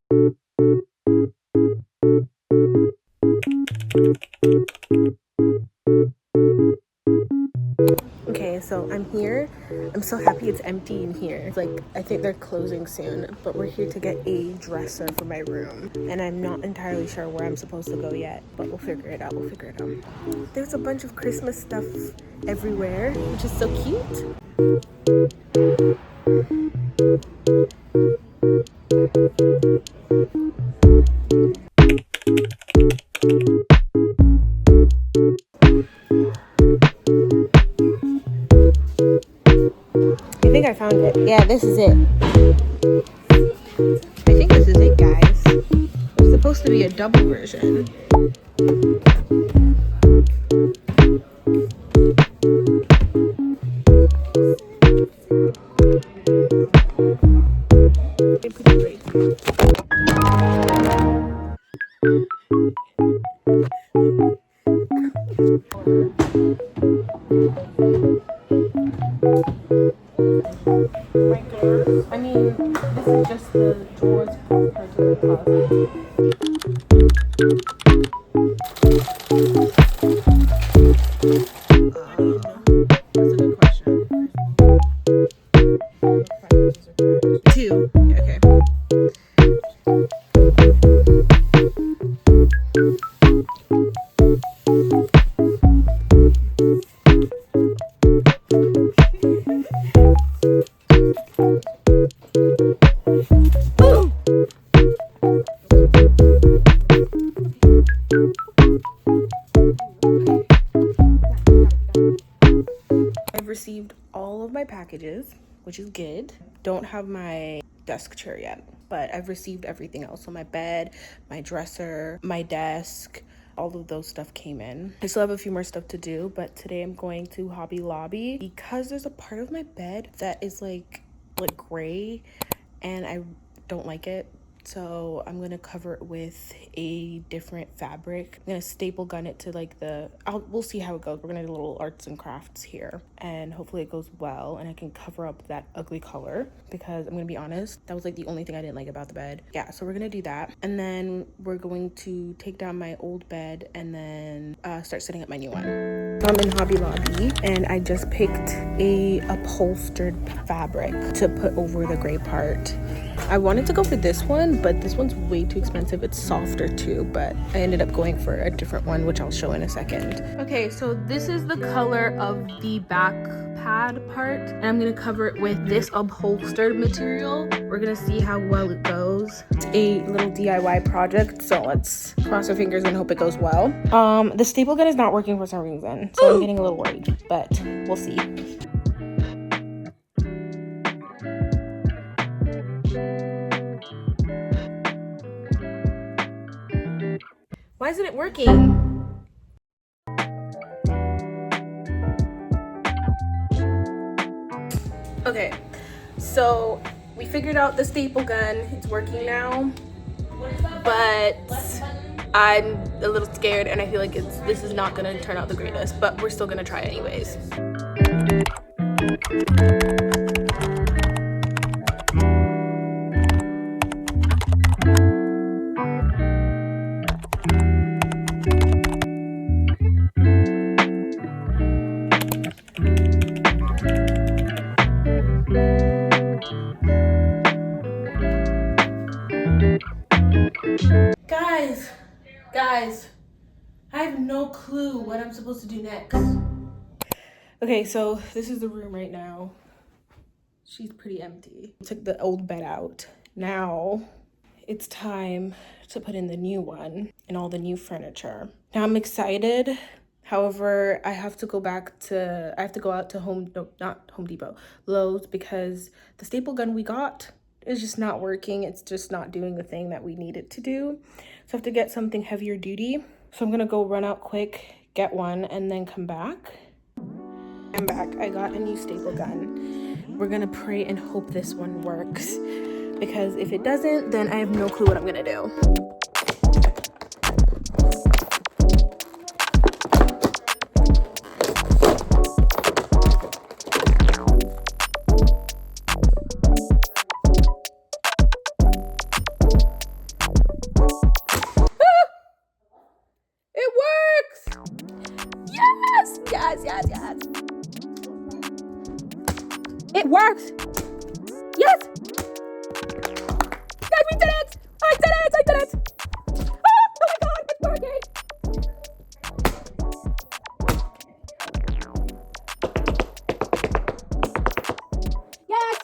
Okay, so I'm here. I'm so happy it's empty in here. It's like, I think they're closing soon, but we're here to get a dresser for my room. And I'm not entirely sure where I'm supposed to go yet, but we'll figure it out. There's a bunch of Christmas stuff everywhere, which is so cute. I think I found it. Yeah, this is it. I think this is it, guys. It's supposed to be a double version. I mean, this is just the drawers part of the closet. That's a good question. Two. Okay. I've received all of my packages, which is good. Don't have my desk chair yet, but I've received everything else. So my bed, my dresser, my desk, all of those stuff came in. I still have a few more stuff to do, but today I'm going to Hobby Lobby because there's a part of my bed that is like gray and I don't like it. So I'm gonna cover it with a different fabric. I'm gonna staple gun it to like we'll see how it goes. We're gonna do little arts and crafts here and hopefully it goes well and I can cover up that ugly color because I'm gonna be honest, that was like the only thing I didn't like about the bed. Yeah, so we're gonna do that. And then we're going to take down my old bed and then start setting up my new one. I'm in Hobby Lobby and I just picked a upholstered fabric to put over the gray part. I wanted to go for this one, but this one's way too expensive. It's softer too, but I ended up going for a different one, which I'll show in a second. Okay, so this is the color of the back pad part, and I'm gonna cover it with this upholstered material. We're gonna see how well it goes. It's a little DIY project, so let's cross our fingers and hope it goes well. The staple gun is not working for some reason, so I'm getting a little worried, but we'll see. Why isn't it working? Okay, so we figured out the staple gun. It's working now, but I'm a little scared and I feel like this is not gonna turn out the greatest, but we're still gonna try it anyways. Guys, I have no clue what I'm supposed to do next. Okay, so this is the room right now. She's pretty empty. Took the old bed out. Now it's time to put in the new one and all the new furniture. Now I'm excited. However, I have to go out to not Home Depot, Lowe's, because the staple gun we got is just not working. It's just not doing the thing that we need it to do. So I have to get something heavier duty. So I'm gonna go run out quick, get one, and then come back. I'm back. I got a new staple gun. We're gonna pray and hope this one works, because if it doesn't, then I have no clue what I'm gonna do. works. Yes. Yes, we did it. I did it. I did it. Oh my God, it's working. Yes.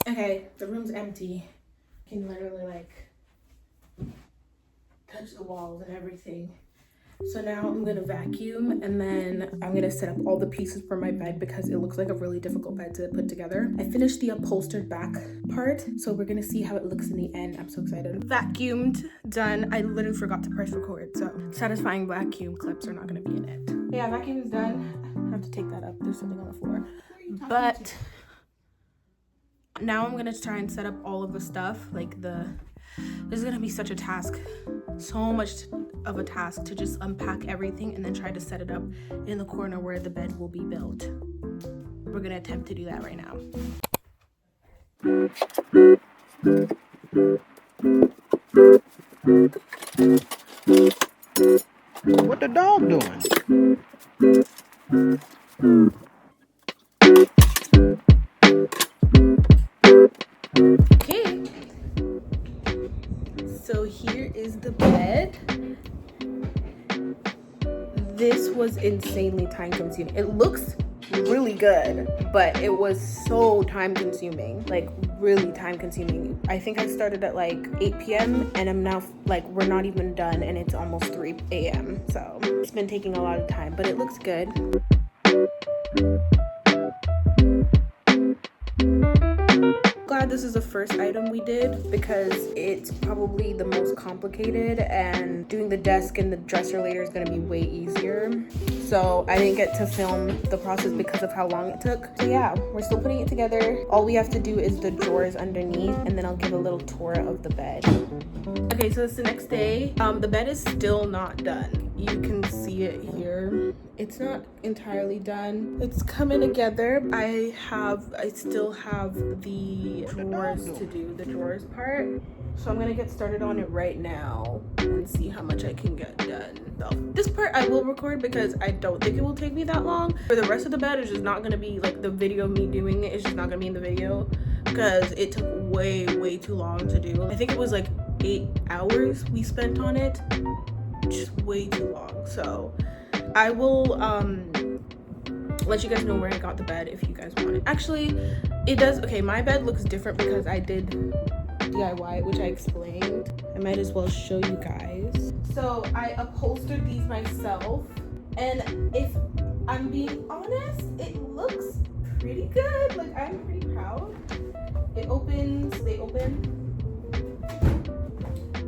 Okay, the room's empty. I can literally like touch the walls and everything. So now I'm gonna vacuum and then I'm gonna set up all the pieces for my bed because it looks like a really difficult bed to put together. I finished the upholstered back part, so we're gonna see how it looks in the end. I'm so excited. Vacuumed, done. I literally forgot to press record, so satisfying vacuum clips are not gonna be in it. Yeah, vacuum is done. I have to take that up. There's something on the floor. But now I'm gonna try and set up all of the stuff. This is gonna be such a task. So much of a task to just unpack everything and then try to set it up in the corner where the bed will be built. We're gonna attempt to do that right now. What the dog doing? Okay. So here is the bed. This was insanely time consuming. It looks really good, but it was so time consuming, like really time consuming. I think I started at like 8 p.m. and I'm now like, we're not even done and it's almost 3 a.m. So it's been taking a lot of time, but it looks good. Glad this is the first item we did because it's probably the most complicated, and doing the desk and the dresser later is going to be way easier. So I didn't get to film the process because of how long it took. So yeah, we're still putting it together. All we have to do is the drawers underneath, and then I'll give a little tour of the bed. Okay, so it's the next day. The bed is still not done. You can see it here. It's not entirely done. It's coming together. I still have the drawers to do, the drawers part. So I'm gonna get started on it right now and see how much I can get done. So this part I will record because I don't think it will take me that long. For the rest of the bed, it's just not gonna be like the video of me doing it. It's just not gonna be in the video because it took way too long to do. I think it was like 8 hours we spent on it. Just way too long. So I will let you guys know where I got the bed if you guys want it. Actually, it does. Okay, my bed looks different because I did DIY, which I explained. I might as well show you guys. So I upholstered these myself, and if I'm being honest, it looks pretty good. Like, I'm pretty proud. They open.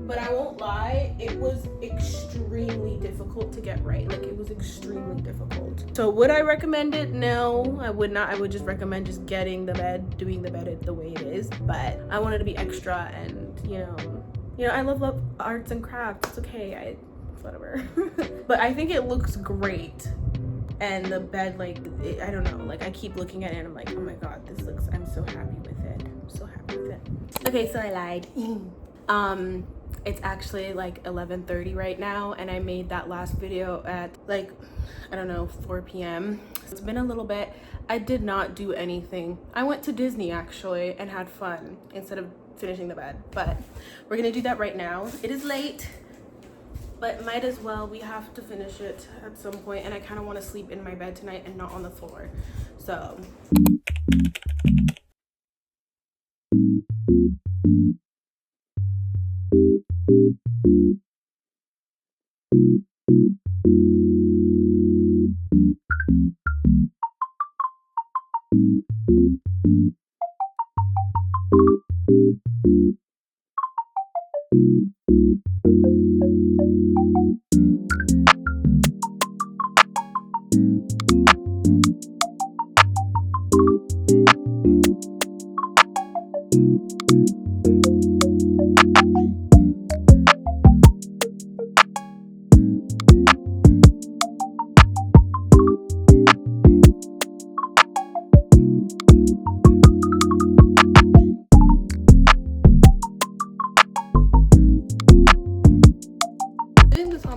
But I won't lie, it was extremely difficult to get right. Like, it was extremely difficult. So would I recommend it? No, I would not. I would just recommend just getting the bed, doing the bed the way it is. But I wanted to be extra, and you know, I love arts and crafts. It's okay, whatever. But I think it looks great. And the bed, like, I don't know, like, I keep looking at it and I'm like, oh my God, I'm so happy with it. I'm so happy with it. Okay, so I lied. It's actually like 11:30 right now, and I made that last video at like, I don't know, 4 p.m. It's been a little bit. I did not do anything. I went to Disney actually and had fun instead of finishing the bed, but we're gonna do that right now. It is late, but might as well. We have to finish it at some point, and I kind of want to sleep in my bed tonight and not on the floor. So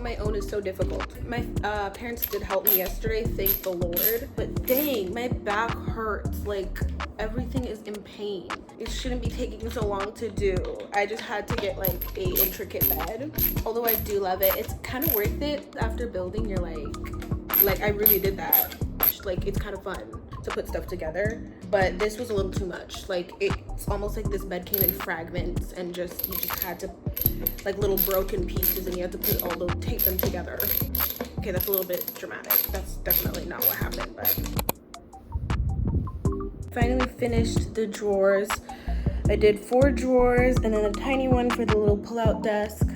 my own is so difficult. My parents did help me yesterday, thank the Lord. But dang, my back hurts. Like, everything is in pain. It shouldn't be taking so long to do. I just had to get like a intricate bed. Although I do love it. It's kind of worth it after building. You're like I really did that. Like, it's kind of fun to put stuff together, but this was a little too much. Like, it's almost like this bed came in fragments and you just had to, like, little broken pieces, and you had to take them together. Okay, that's a little bit dramatic. That's definitely not what happened, but finally finished the drawers. I did 4 drawers and then a tiny one for the little pull-out desk.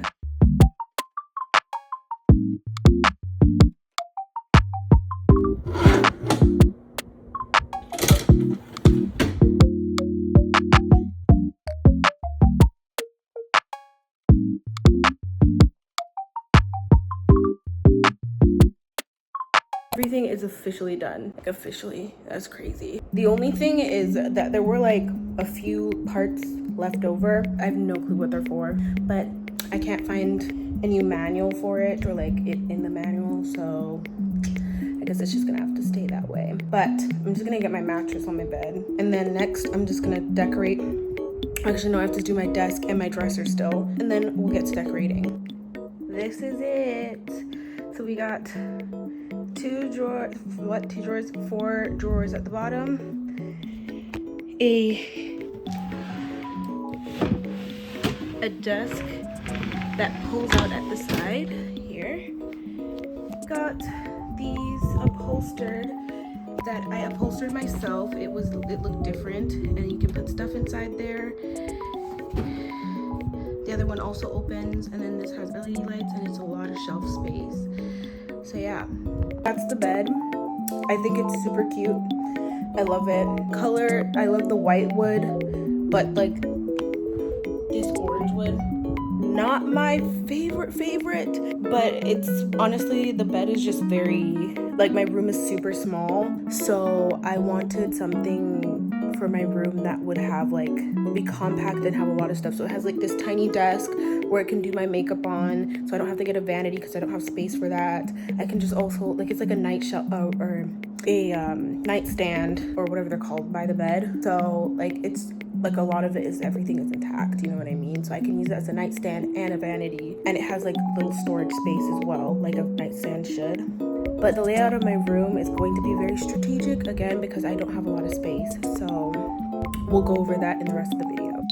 Everything is officially done. Like, officially. That's crazy. The only thing is that there were like a few parts left over. I have no clue what they're for, but I can't find a new manual for it, or like it in the manual, so I guess it's just gonna have to stay that way. But I'm just gonna get my mattress on my bed, and then next I'm just gonna decorate. Actually, no, I have to do my desk and my dresser still, and then we'll get to decorating. This is it. So we got 4 drawers at the bottom, a desk that pulls out at the side here. Got these upholstered that I upholstered myself. It looked different, and you can put stuff inside there. The other one also opens, and then this has LED lights, and it's a lot of shelf space. So yeah, that's the bed. I think it's super cute. I love it. Color, I love the white wood, but like this orange wood, not my favorite, but it's honestly, the bed is just very, like, my room is super small, so I wanted something for my room that would be compact and have a lot of stuff. So it has like this tiny desk where I can do my makeup on, so I don't have to get a vanity because I don't have space for that. I can just also, like, it's like a nightstand or whatever they're called by the bed. So like, it's like a lot of it is, everything is intact, you know what I mean? So I can use it as a nightstand and a vanity, and it has like little storage space as well, like a nightstand should. But the layout of my room is going to be very strategic, again, because I don't have a lot of space. So we'll go over that in the rest of the video.